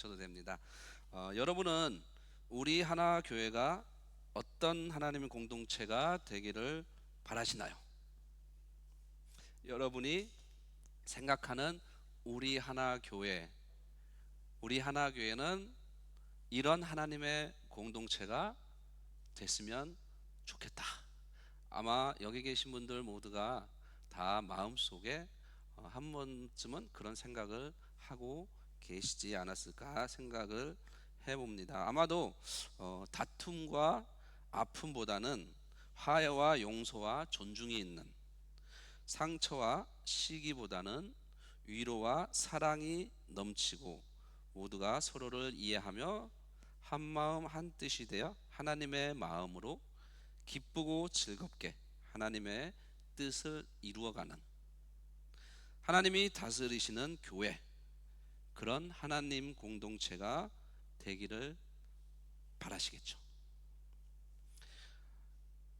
하셔도 됩니다. 여러분은 우리 하나 교회가 어떤 하나님의 공동체가 되기를 바라시나요? 여러분이 생각하는 우리 하나 교회, 우리 하나 교회는 이런 하나님의 공동체가 됐으면 좋겠다. 아마 여기 계신 분들 모두가 다 마음속에 한 번쯤은 그런 생각을 하고 계시지 않았을까 생각을 해봅니다. 아마도 다툼과 아픔보다는 화해와 용서와 존중이 있는, 상처와 시기보다는 위로와 사랑이 넘치고 모두가 서로를 이해하며 한 마음 한 뜻이 되어 하나님의 마음으로 기쁘고 즐겁게 하나님의 뜻을 이루어가는, 하나님이 다스리시는 교회, 그런 하나님 공동체가 되기를 바라시겠죠.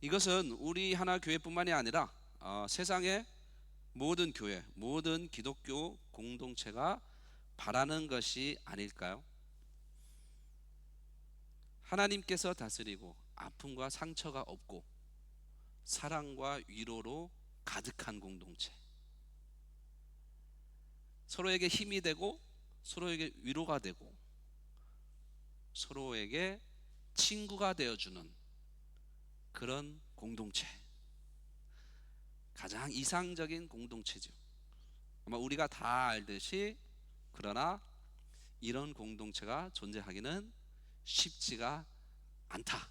이것은 우리 하나 교회뿐만이 아니라 세상의 모든 교회, 모든 기독교 공동체가 바라는 것이 아닐까요? 하나님께서 다스리고 아픔과 상처가 없고 사랑과 위로로 가득한 공동체, 서로에게 힘이 되고 서로에게 위로가 되고 서로에게 친구가 되어주는 그런 공동체, 가장 이상적인 공동체죠. 아마 우리가 다 알듯이, 그러나 이런 공동체가 존재하기는 쉽지가 않다라는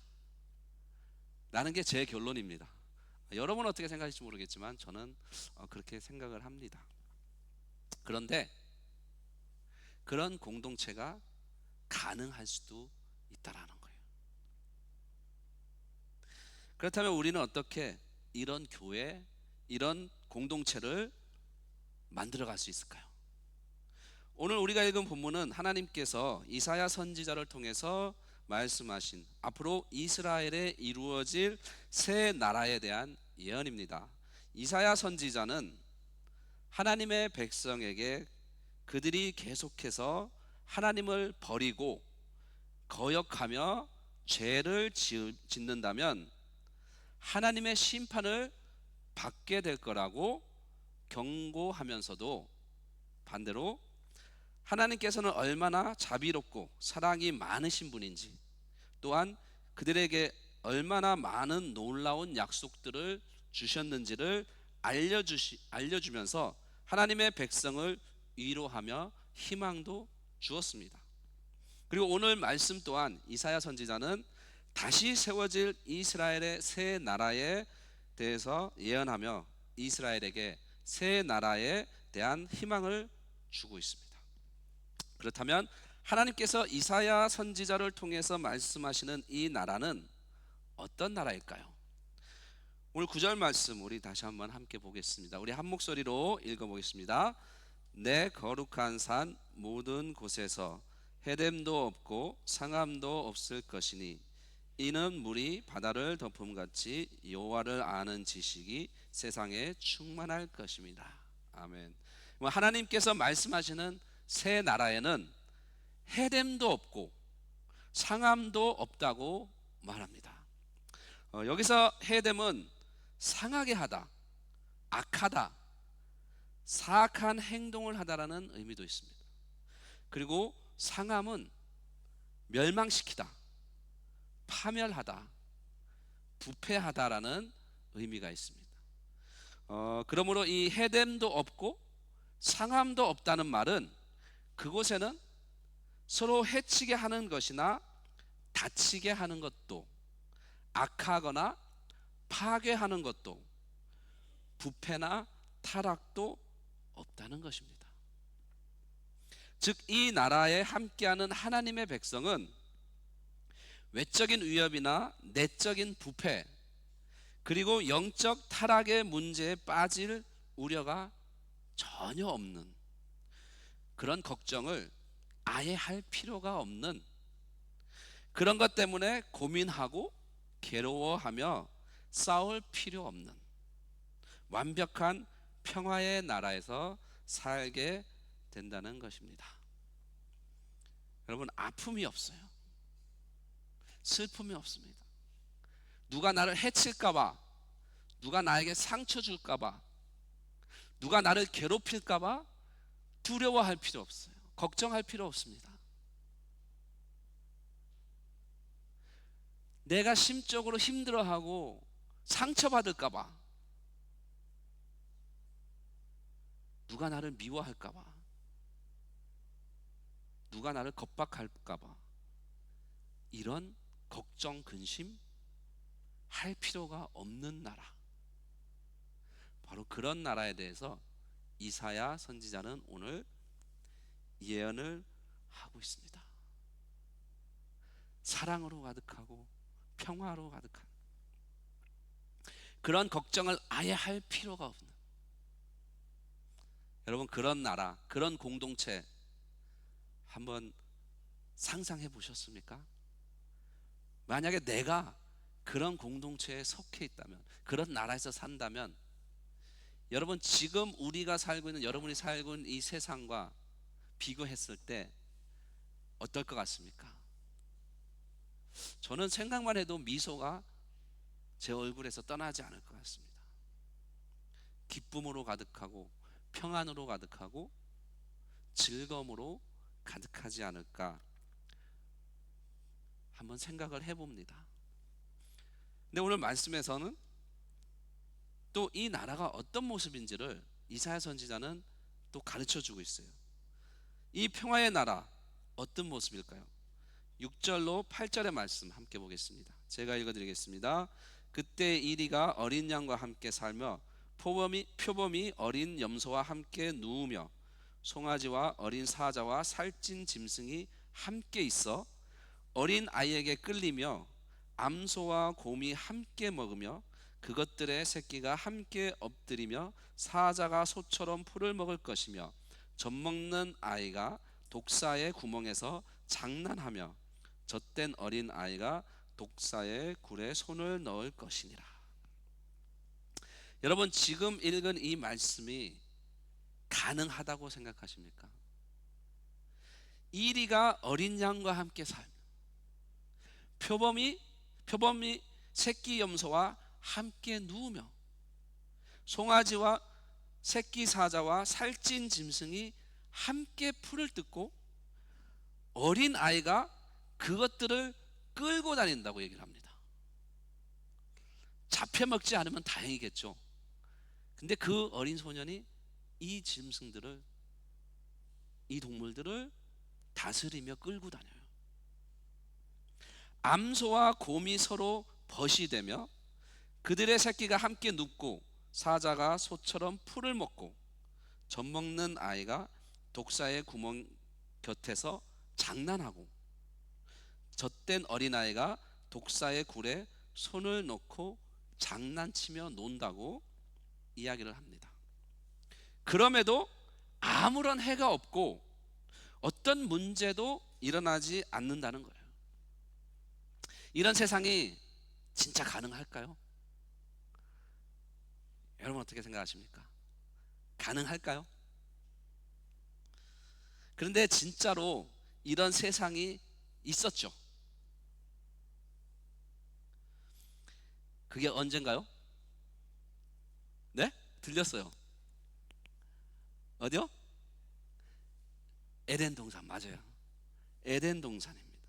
게 제 결론입니다. 여러분은 어떻게 생각하실지 모르겠지만 저는 그렇게 생각을 합니다. 그런데 그런 공동체가 가능할 수도 있다라는 거예요. 그렇다면 우리는 어떻게 이런 교회, 이런 공동체를 만들어갈 수 있을까요? 오늘 우리가 읽은 본문은 하나님께서 이사야 선지자를 통해서 말씀하신 앞으로 이스라엘에 이루어질 새 나라에 대한 예언입니다. 이사야 선지자는 하나님의 백성에게 그들이 계속해서 하나님을 버리고 거역하며 죄를 짓는다면 하나님의 심판을 받게 될 거라고 경고하면서도, 반대로 하나님께서는 얼마나 자비롭고 사랑이 많으신 분인지, 또한 그들에게 얼마나 많은 놀라운 약속들을 주셨는지를 알려주면서 하나님의 백성을 위로하며 희망도 주었습니다. 그리고 오늘 말씀 또한 이사야 선지자는 다시 세워질 이스라엘의 새 나라에 대해서 예언하며 이스라엘에게 새 나라에 대한 희망을 주고 있습니다. 그렇다면 하나님께서 이사야 선지자를 통해서 말씀하시는 이 나라는 어떤 나라일까요? 오늘 9절 말씀 우리 다시 한번 함께 보겠습니다. 우리 한 목소리로 읽어보겠습니다. 내 거룩한 산 모든 곳에서 해됨도 없고 상함도 없을 것이니 이는 물이 바다를 덮음같이 여호와를 아는 지식이 세상에 충만할 것입니다. 아멘. 하나님께서 말씀하시는 새 나라에는 해됨도 없고 상함도 없다고 말합니다. 여기서 해됨은 상하게 하다, 악하다, 사악한 행동을 하다라는 의미도 있습니다. 그리고 상함은 멸망시키다, 파멸하다, 부패하다라는 의미가 있습니다. 그러므로 이 해됨도 없고 상함도 없다는 말은 그곳에는 서로 해치게 하는 것이나 다치게 하는 것도, 악하거나 파괴하는 것도, 부패나 타락도 없다는 것입니다. 즉 이 나라에 함께하는 하나님의 백성은 외적인 위협이나 내적인 부패, 그리고 영적 타락의 문제에 빠질 우려가 전혀 없는, 그런 걱정을 아예 할 필요가 없는, 그런 것 때문에 고민하고 괴로워하며 싸울 필요 없는 완벽한 평화의 나라에서 살게 된다는 것입니다. 여러분, 아픔이 없어요. 슬픔이 없습니다. 누가 나를 해칠까봐, 누가 나에게 상처 줄까봐, 누가 나를 괴롭힐까봐 두려워할 필요 없어요. 걱정할 필요 없습니다. 내가 심적으로 힘들어하고 상처받을까봐, 누가 나를 미워할까봐, 누가 나를 겁박할까봐 이런 걱정, 근심 할 필요가 없는 나라, 바로 그런 나라에 대해서 이사야 선지자는 오늘 예언을 하고 있습니다. 사랑으로 가득하고 평화로 가득한 그런 걱정을 아예 할 필요가 없는, 여러분, 그런 나라, 그런 공동체 한번 상상해 보셨습니까? 만약에 내가 그런 공동체에 속해 있다면, 그런 나라에서 산다면, 여러분, 지금 우리가 살고 있는, 여러분이 살고 있는 이 세상과 비교했을 때 어떨 것 같습니까? 저는 생각만 해도 미소가 제 얼굴에서 떠나지 않을 것 같습니다. 기쁨으로 가득하고 평안으로 가득하고 즐거움으로 가득하지 않을까 한번 생각을 해봅니다. 근데 오늘 말씀에서는 또 이 나라가 어떤 모습인지를 이사야 선지자는 또 가르쳐주고 있어요. 이 평화의 나라 어떤 모습일까요? 6절로 8절의 말씀 함께 보겠습니다. 제가 읽어드리겠습니다. 그때 이리가 어린 양과 함께 살며 표범이 어린 염소와 함께 누우며 송아지와 어린 사자와 살찐 짐승이 함께 있어 어린 아이에게 끌리며 암소와 곰이 함께 먹으며 그것들의 새끼가 함께 엎드리며 사자가 소처럼 풀을 먹을 것이며 젖먹는 아이가 독사의 구멍에서 장난하며 젖된 어린 아이가 독사의 굴에 손을 넣을 것이니라. 여러분, 지금 읽은 이 말씀이 가능하다고 생각하십니까? 이리가 어린 양과 함께 살며 표범이 새끼 염소와 함께 누우며 송아지와 새끼 사자와 살찐 짐승이 함께 풀을 뜯고 어린 아이가 그것들을 끌고 다닌다고 얘기를 합니다. 잡혀 먹지 않으면 다행이겠죠. 근데 그 어린 소년이 이 짐승들을, 이 동물들을 다스리며 끌고 다녀요. 암소와 곰이 서로 벗이 되며 그들의 새끼가 함께 눕고 사자가 소처럼 풀을 먹고 젖먹는 아이가 독사의 구멍 곁에서 장난하고 젖된 어린아이가 독사의 굴에 손을 넣고 장난치며 논다고 이야기를 합니다. 그럼에도 아무런 해가 없고 어떤 문제도 일어나지 않는다는 거예요. 이런 세상이 진짜 가능할까요? 여러분 어떻게 생각하십니까? 가능할까요? 그런데 진짜로 이런 세상이 있었죠. 그게 언젠가요? 네? 들렸어요. 어디요? 에덴 동산, 맞아요. 에덴 동산입니다.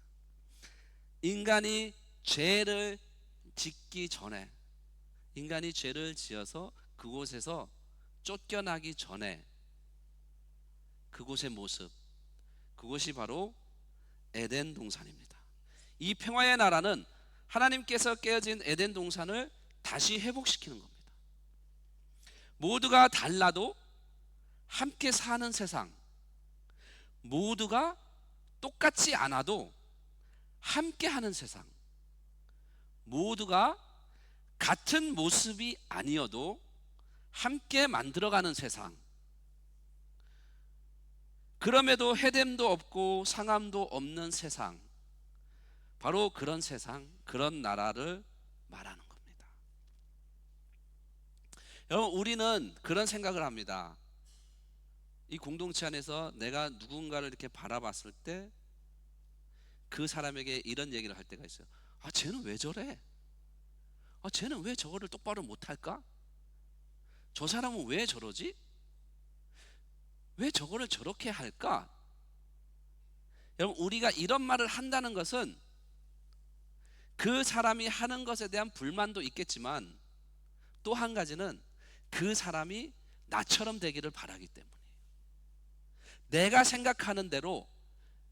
인간이 죄를 짓기 전에, 인간이 죄를 지어서 그곳에서 쫓겨나기 전에 그곳의 모습, 그곳이 바로 에덴 동산입니다. 이 평화의 나라는 하나님께서 깨어진 에덴 동산을 다시 회복시키는 겁니다. 모두가 달라도 함께 사는 세상, 모두가 똑같지 않아도 함께 하는 세상, 모두가 같은 모습이 아니어도 함께 만들어가는 세상, 그럼에도 해됨도 없고 상함도 없는 세상, 바로 그런 세상, 그런 나라를 말하는 겁니다. 여러분, 우리는 그런 생각을 합니다. 이 공동체 안에서 내가 누군가를 이렇게 바라봤을 때 그 사람에게 이런 얘기를 할 때가 있어요. 아, 쟤는 왜 저래? 아, 쟤는 왜 저거를 똑바로 못할까? 저 사람은 왜 저러지? 왜 저거를 저렇게 할까? 여러분, 우리가 이런 말을 한다는 것은 그 사람이 하는 것에 대한 불만도 있겠지만 또 한 가지는 그 사람이 나처럼 되기를 바라기 때문이에요. 내가 생각하는 대로,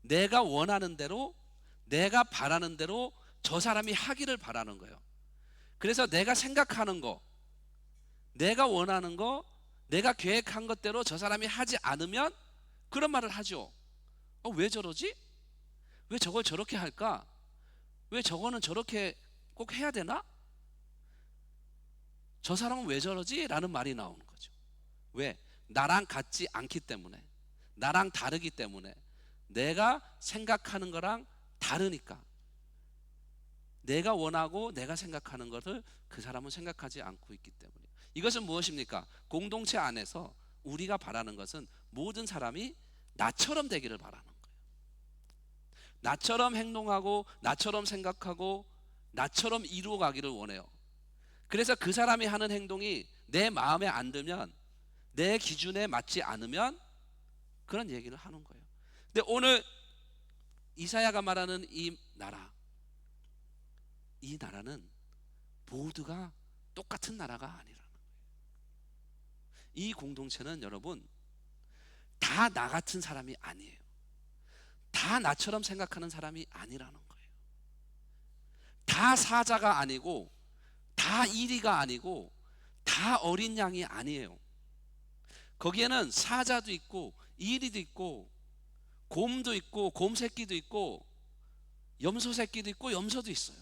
내가 원하는 대로, 내가 바라는 대로 저 사람이 하기를 바라는 거예요. 그래서 내가 생각하는 거, 내가 원하는 거, 내가 계획한 것대로 저 사람이 하지 않으면 그런 말을 하죠. 왜 저러지? 왜 저걸 저렇게 할까? 왜 저거는 저렇게 꼭 해야 되나? 저 사람은 왜 저러지? 라는 말이 나오는 거죠. 왜? 나랑 같지 않기 때문에, 나랑 다르기 때문에, 내가 생각하는 거랑 다르니까, 내가 원하고 내가 생각하는 것을 그 사람은 생각하지 않고 있기 때문에. 이것은 무엇입니까? 공동체 안에서 우리가 바라는 것은 모든 사람이 나처럼 되기를 바라는 거예요. 나처럼 행동하고 나처럼 생각하고 나처럼 이루어가기를 원해요. 그래서 그 사람이 하는 행동이 내 마음에 안 들면, 내 기준에 맞지 않으면 그런 얘기를 하는 거예요. 근데 오늘 이사야가 말하는 이 나라는 모두가 똑같은 나라가 아니라는 거예요. 이 공동체는 여러분 다 나 같은 사람이 아니에요. 다 나처럼 생각하는 사람이 아니라는 거예요. 다 사자가 아니고, 다 이리가 아니고, 다 어린 양이 아니에요. 거기에는 사자도 있고 이리도 있고 곰도 있고 곰 새끼도 있고 염소 새끼도 있고 염소도 있어요.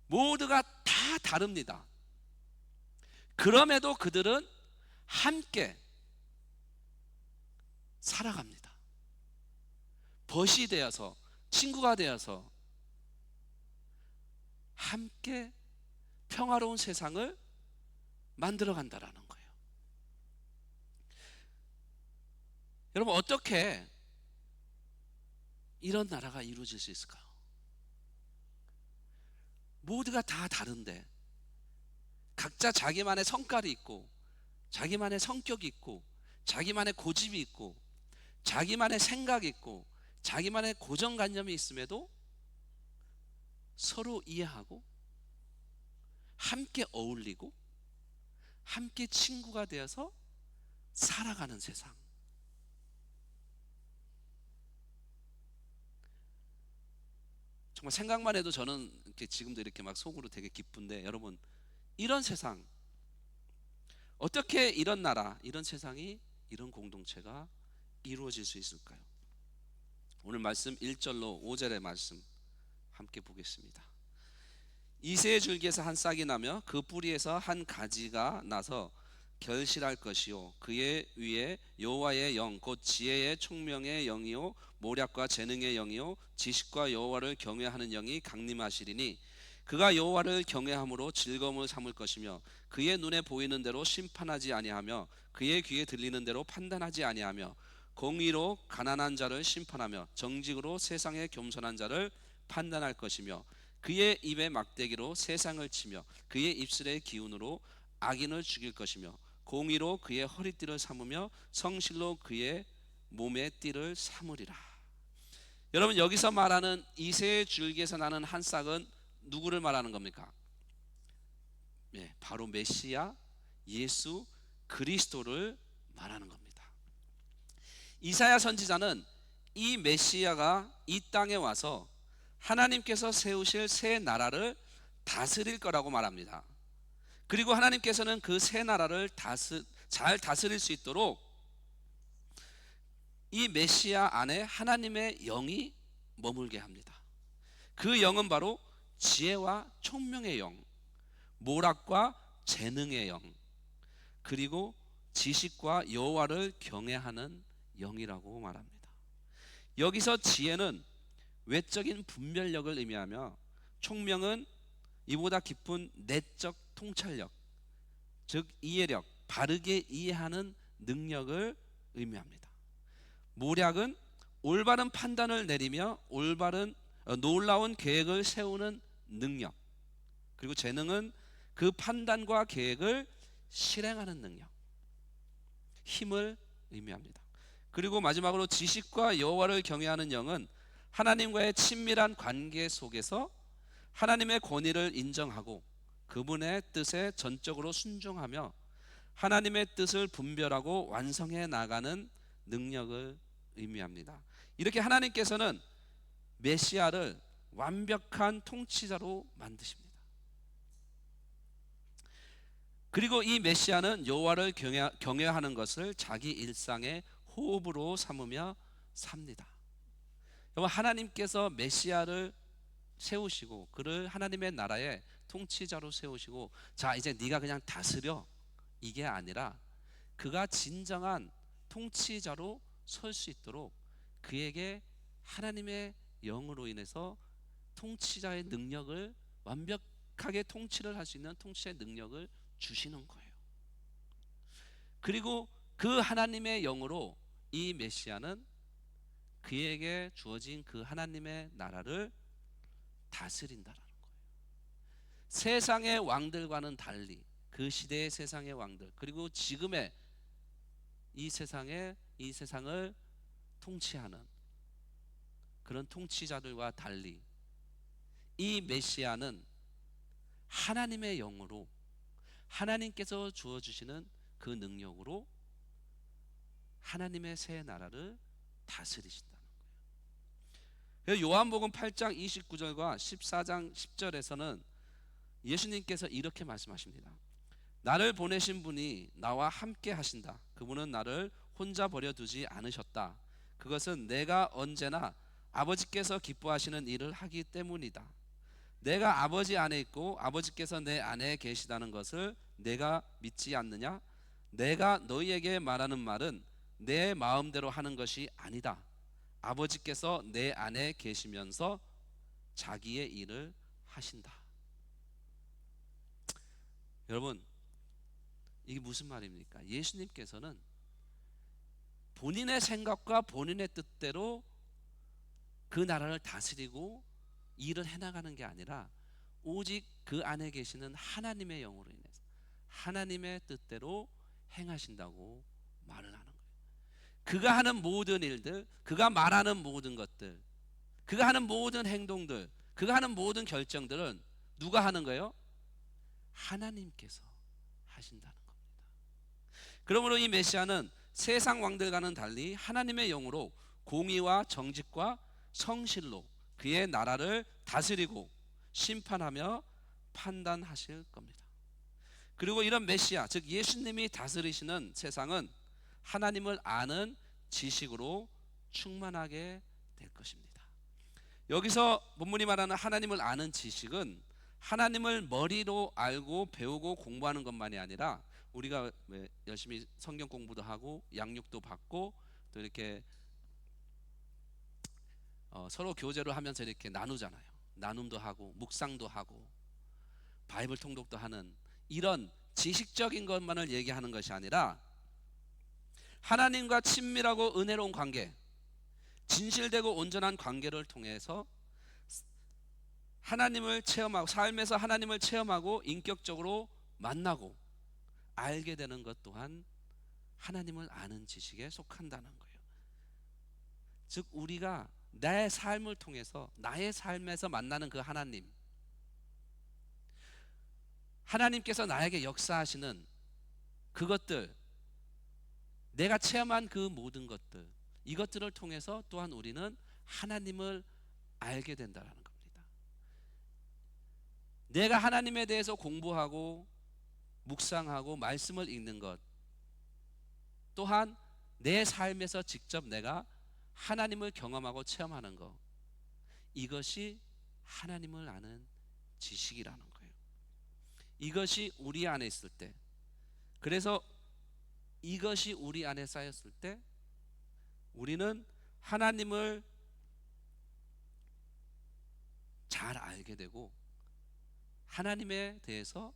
모두가 다 다릅니다. 그럼에도 그들은 함께 살아갑니다. 벗이 되어서, 친구가 되어서 함께 평화로운 세상을 만들어 간다라는 거예요. 여러분, 어떻게 이런 나라가 이루어질 수 있을까요? 모두가 다 다른데 각자 자기만의 성깔이 있고 자기만의 성격이 있고 자기만의 고집이 있고 자기만의 생각이 있고 자기만의 고정관념이 있음에도 서로 이해하고 함께 어울리고 함께 친구가 되어서 살아가는 세상. 정말 생각만 해도 저는 이렇게 지금도 이렇게 막 속으로 되게 기쁜데, 여러분, 이런 세상, 어떻게 이런 나라, 이런 세상이, 이런 공동체가 이루어질 수 있을까요? 오늘 말씀 1절로 5절의 말씀 함께 보겠습니다. 이새의 줄기에서 한 싹이 나며 그 뿌리에서 한 가지가 나서 결실할 것이요, 그의 위에 여호와의 영 곧 지혜의 총명의 영이요 모략과 재능의 영이요 지식과 여호와를 경외하는 영이 강림하시리니 그가 여호와를 경외함으로 즐거움을 삼을 것이며 그의 눈에 보이는 대로 심판하지 아니하며 그의 귀에 들리는 대로 판단하지 아니하며 공의로 가난한 자를 심판하며 정직으로 세상의 겸손한 자를 판단할 것이며 그의 입의 막대기로 세상을 치며 그의 입술의 기운으로 악인을 죽일 것이며 공의로 그의 허리띠를 삼으며 성실로 그의 몸의 띠를 삼으리라. 여러분, 여기서 말하는 이새의 줄기에서 나는 한 싹은 누구를 말하는 겁니까? 바로 메시아 예수 그리스도를 말하는 겁니다. 이사야 선지자는 이 메시아가 이 땅에 와서 하나님께서 세우실 새 나라를 다스릴 거라고 말합니다. 그리고 하나님께서는 그 새 나라를 잘 다스릴 수 있도록 이 메시아 안에 하나님의 영이 머물게 합니다. 그 영은 바로 지혜와 총명의 영, 모략과 재능의 영, 그리고 지식과 여호와를 경외하는 영이라고 말합니다. 여기서 지혜는 외적인 분별력을 의미하며 총명은 이보다 깊은 내적 통찰력, 즉 이해력, 바르게 이해하는 능력을 의미합니다. 모략은 올바른 판단을 내리며 올바른 놀라운 계획을 세우는 능력, 그리고 재능은 그 판단과 계획을 실행하는 능력, 힘을 의미합니다. 그리고 마지막으로 지식과 여호와를 경외하는 영은 하나님과의 친밀한 관계 속에서 하나님의 권위를 인정하고 그분의 뜻에 전적으로 순종하며 하나님의 뜻을 분별하고 완성해 나가는 능력을 의미합니다. 이렇게 하나님께서는 메시아를 완벽한 통치자로 만드십니다. 그리고 이 메시아는 여호와를 경외하는 것을 자기 일상의 호흡으로 삼으며 삽니다. 여러분, 하나님께서 메시아를 세우시고 그를 하나님의 나라의 통치자로 세우시고, 자 이제 네가 그냥 다스려, 이게 아니라 그가 진정한 통치자로 설 수 있도록 그에게 하나님의 영으로 인해서 통치자의 능력을, 완벽하게 통치를 할 수 있는 통치의 능력을 주시는 거예요. 그리고 그 하나님의 영으로 이 메시아는 그에게 주어진 그 하나님의 나라를 다스린다라는 거예요. 세상의 왕들과는 달리 그 시대의 세상의 왕들, 그리고 지금의 이 세상을 통치하는 그런 통치자들과 달리 이 메시아는 하나님의 영으로, 하나님께서 주어주시는 그 능력으로 하나님의 새 나라를 다스리신다는 거예요. 요한복음 8장 29절과 14장 10절에서는 예수님께서 이렇게 말씀하십니다. 나를 보내신 분이 나와 함께 하신다. 그분은 나를 혼자 버려두지 않으셨다. 그것은 내가 언제나 아버지께서 기뻐하시는 일을 하기 때문이다. 내가 아버지 안에 있고 아버지께서 내 안에 계시다는 것을 내가 믿지 않느냐? 내가 너희에게 말하는 말은 내 마음대로 하는 것이 아니다. 아버지께서 내 안에 계시면서 자기의 일을 하신다. 여러분, 이게 무슨 말입니까? 예수님께서는 본인의 생각과 본인의 뜻대로 그 나라를 다스리고 일을 해나가는 게 아니라 오직 그 안에 계시는 하나님의 영으로 인해서 하나님의 뜻대로 행하신다고 말을 하는 거예요. 그가 하는 모든 일들, 그가 말하는 모든 것들, 그가 하는 모든 행동들, 그가 하는 모든 결정들은 누가 하는 거예요? 하나님께서 하신다는 겁니다. 그러므로 이 메시아는 세상 왕들과는 달리 하나님의 영으로 공의와 정직과 성실로 그의 나라를 다스리고 심판하며 판단하실 겁니다. 그리고 이런 메시아, 즉 예수님이 다스리시는 세상은 하나님을 아는 지식으로 충만하게 될 것입니다. 여기서 본문이 말하는 하나님을 아는 지식은 하나님을 머리로 알고 배우고 공부하는 것만이 아니라, 우리가 열심히 성경 공부도 하고 양육도 받고 또 이렇게 서로 교제를 하면서 이렇게 나누잖아요. 나눔도 하고 묵상도 하고 바이블 통독도 하는 이런 지식적인 것만을 얘기하는 것이 아니라 하나님과 친밀하고 은혜로운 관계, 진실되고 온전한 관계를 통해서 하나님을 체험하고, 삶에서 하나님을 체험하고 인격적으로 만나고 알게 되는 것 또한 하나님을 아는 지식에 속한다는 거예요. 즉 우리가 내 삶을 통해서, 나의 삶에서 만나는 그 하나님께서 나에게 역사하시는 그것들, 내가 체험한 그 모든 것들, 이것들을 통해서 또한 우리는 하나님을 알게 된다는 겁니다. 내가 하나님에 대해서 공부하고 묵상하고 말씀을 읽는 것, 또한 내 삶에서 직접 내가 하나님을 경험하고 체험하는 것, 이것이 하나님을 아는 지식이라는 거예요. 이것이 우리 안에 있을 때, 그래서 이것이 우리 안에 쌓였을 때 우리는 하나님을 잘 알게 되고 하나님에 대해서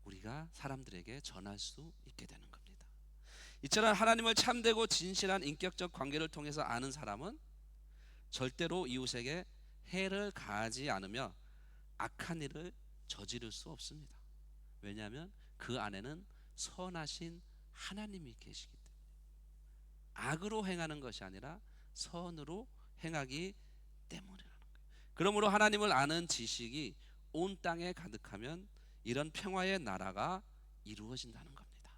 우리가 사람들에게 전할 수 있게 되는 겁니다. 이처럼 하나님을 참되고 진실한 인격적 관계를 통해서 아는 사람은 절대로 이웃에게 해를 가하지 않으며 악한 일을 저지를 수 없습니다. 왜냐하면 그 안에는 선하신 하나님이 계시기 때문에. 악으로 행하는 것이 아니라 선으로 행하기 때문이라는 거예요. 그러므로 하나님을 아는 지식이 온 땅에 가득하면 이런 평화의 나라가 이루어진다는 겁니다.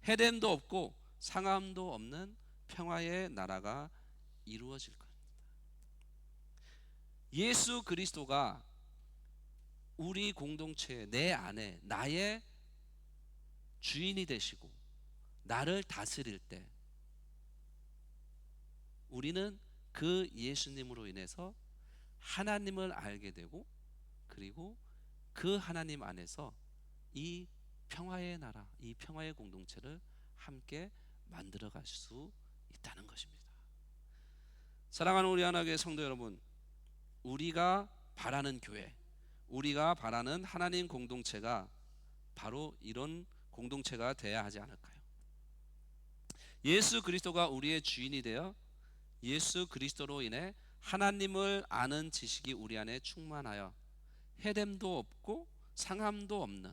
해됨도 없고 상함도 없는 평화의 나라가 이루어질 겁니다. 예수 그리스도가 우리 공동체 내 안에 나의 주인이 되시고 나를 다스릴 때 우리는 그 예수님으로 인해서 하나님을 알게 되고, 그리고 그 하나님 안에서 이 평화의 나라, 이 평화의 공동체를 함께 만들어갈 수 있다는 것입니다. 사랑하는 우리 하나교회 성도 여러분, 우리가 바라는 교회, 우리가 바라는 하나님 공동체가 바로 이런 공동체가 되어야 하지 않을까요? 예수 그리스도가 우리의 주인이 되어 예수 그리스도로 인해 하나님을 아는 지식이 우리 안에 충만하여 해됨도 없고 상함도 없는,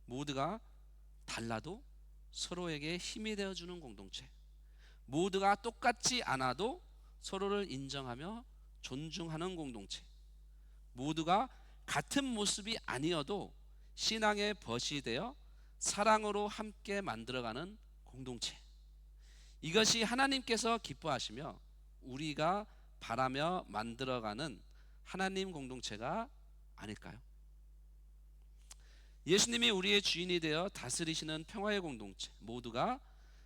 모두가 달라도 서로에게 힘이 되어주는 공동체, 모두가 똑같지 않아도 서로를 인정하며 존중하는 공동체, 모두가 같은 모습이 아니어도 신앙의 벗이 되어 사랑으로 함께 만들어가는 공동체, 이것이 하나님께서 기뻐하시며 우리가 바라며 만들어가는 하나님 공동체가 아닐까요? 예수님이 우리의 주인이 되어 다스리시는 평화의 공동체, 모두가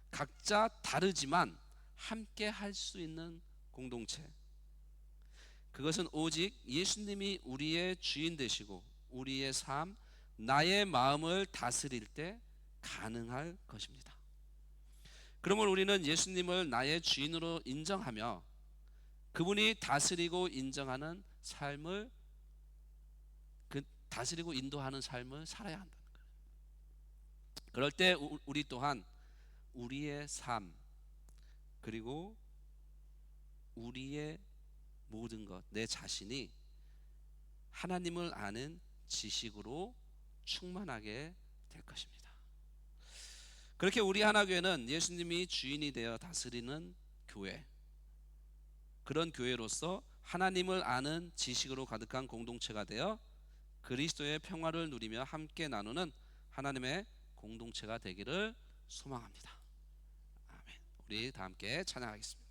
각자 다르지만 함께 할 수 있는 공동체, 그것은 오직 예수님이 우리의 주인 되시고 우리의 삶, 나의 마음을 다스릴 때 가능할 것입니다. 그러면 우리는 예수님을 나의 주인으로 인정하며 그분이 다스리고 인정하는 삶을, 그 다스리고 인도하는 삶을 살아야 한다는 거예요. 그럴 때 우리 또한 우리의 삶, 그리고 우리의 모든 것, 내 자신이 하나님을 아는 지식으로 충만하게 될 것입니다. 그렇게 우리 하나교회는 예수님이 주인이 되어 다스리는 교회, 그런 교회로서 하나님을 아는 지식으로 가득한 공동체가 되어 그리스도의 평화를 누리며 함께 나누는 하나님의 공동체가 되기를 소망합니다. 아멘. 우리 다 함께 찬양하겠습니다.